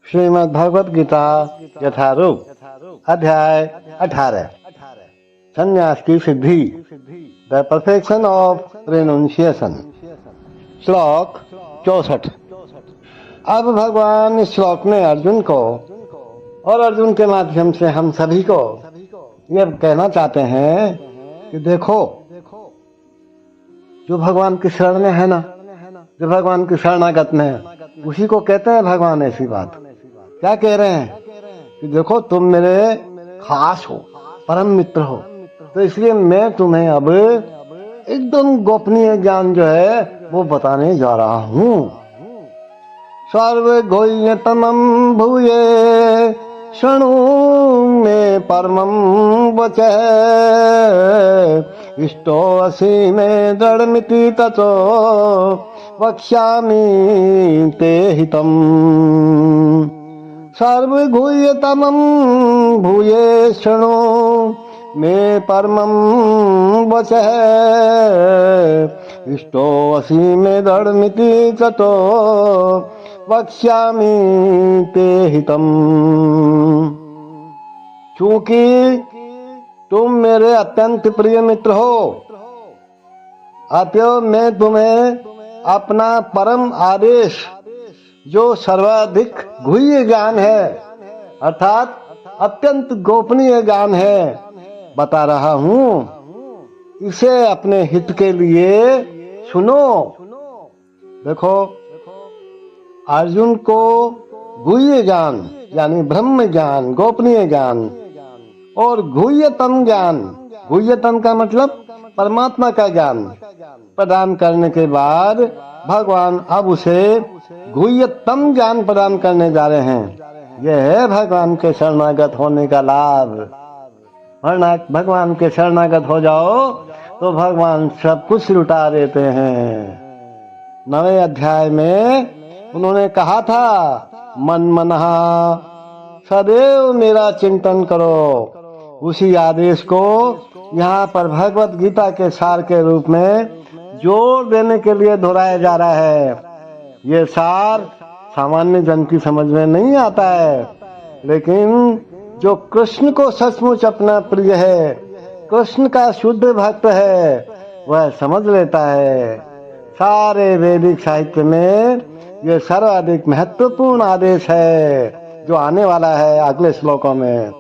श्रीमद् भगवद गीता यथारूप अध्याय 18 संन्यास की सिद्धि द परफेक्शन ऑफ रेनुंशिएशन। श्लोक 64। अब भगवान इस श्लोक में अर्जुन को और अर्जुन के माध्यम से हम सभी को यह कहना चाहते हैं कि देखो, जो भगवान की शरण में है ना, जो भगवान की शरणागत में है, उसी को कहते हैं भगवान। ऐसी बात क्या कह रहे हैं कि देखो, तुम मेरे खास हो, परम मित्र हो, तो इसलिए मैं तुम्हें अब एकदम गोपनीय ज्ञान जो है वो बताने जा रहा हूँ। सर्वगोह्यतमं भूये शृणु मे परमं वचः इष्टो असि मे दृढ़मिति ततो वक्ष्यामि ते हितम्। सर्वगुह्यतमं भूये शृणु मे परमं वचः इष्टो असि मे दृढ़मिति ततो वक्ष्यामि ते हितम्। चूंकि तुम मेरे अत्यंत प्रिय मित्र हो, अतएव मैं तुम्हें अपना परम आदेश, जो सर्वाधिक गुह्य ज्ञान है, अर्थात अत्यंत गोपनीय ज्ञान है, बता रहा हूँ। इसे अपने हित के लिए सुनो। देखो, अर्जुन को गुह्य ज्ञान यानी ब्रह्म ज्ञान, गोपनीय ज्ञान और गुह्यतम ज्ञान, गुह्यतम का मतलब परमात्मा का ज्ञान प्रदान करने के बाद भगवान अब उसे गुह्यतम ज्ञान प्रदान करने जा रहे हैं। यह है भगवान के शरणागत होने का लाभ। भगवान के शरणागत हो जाओ तो भगवान सब कुछ लुटा देते हैं। 9वें अध्याय में उन्होंने कहा था, मन मनहा सदैव मेरा चिंतन करो। उसी आदेश को यहाँ पर भगवत गीता के सार के रूप में जोर देने के लिए दोहराया जा रहा है। ये सार सामान्य जन की समझ में नहीं आता है, लेकिन जो कृष्ण को सचमुच अपना प्रिय है, कृष्ण का शुद्ध भक्त है, वह समझ लेता है। सारे वैदिक साहित्य में ये सर्वाधिक महत्वपूर्ण आदेश है जो आने वाला है अगले श्लोकों में।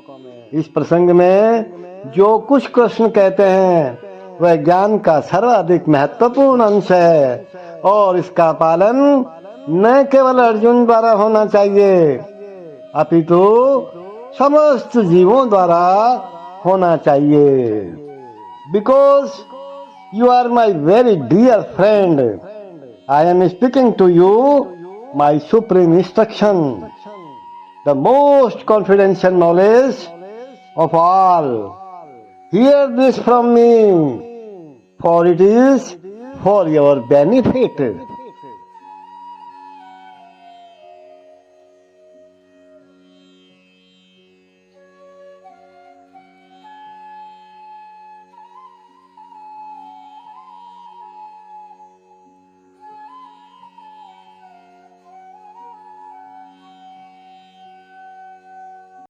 इस प्रसंग में जो कुछ कृष्ण कहते हैं वह ज्ञान का सर्वाधिक महत्वपूर्ण अंश है, और इसका पालन न केवल अर्जुन द्वारा होना चाहिए, अपितु समस्त जीवों द्वारा होना चाहिए। Because you are my very dear friend, I am speaking to you my supreme instruction, the most confidential knowledge of all. Hear this from me, for it is for your benefit.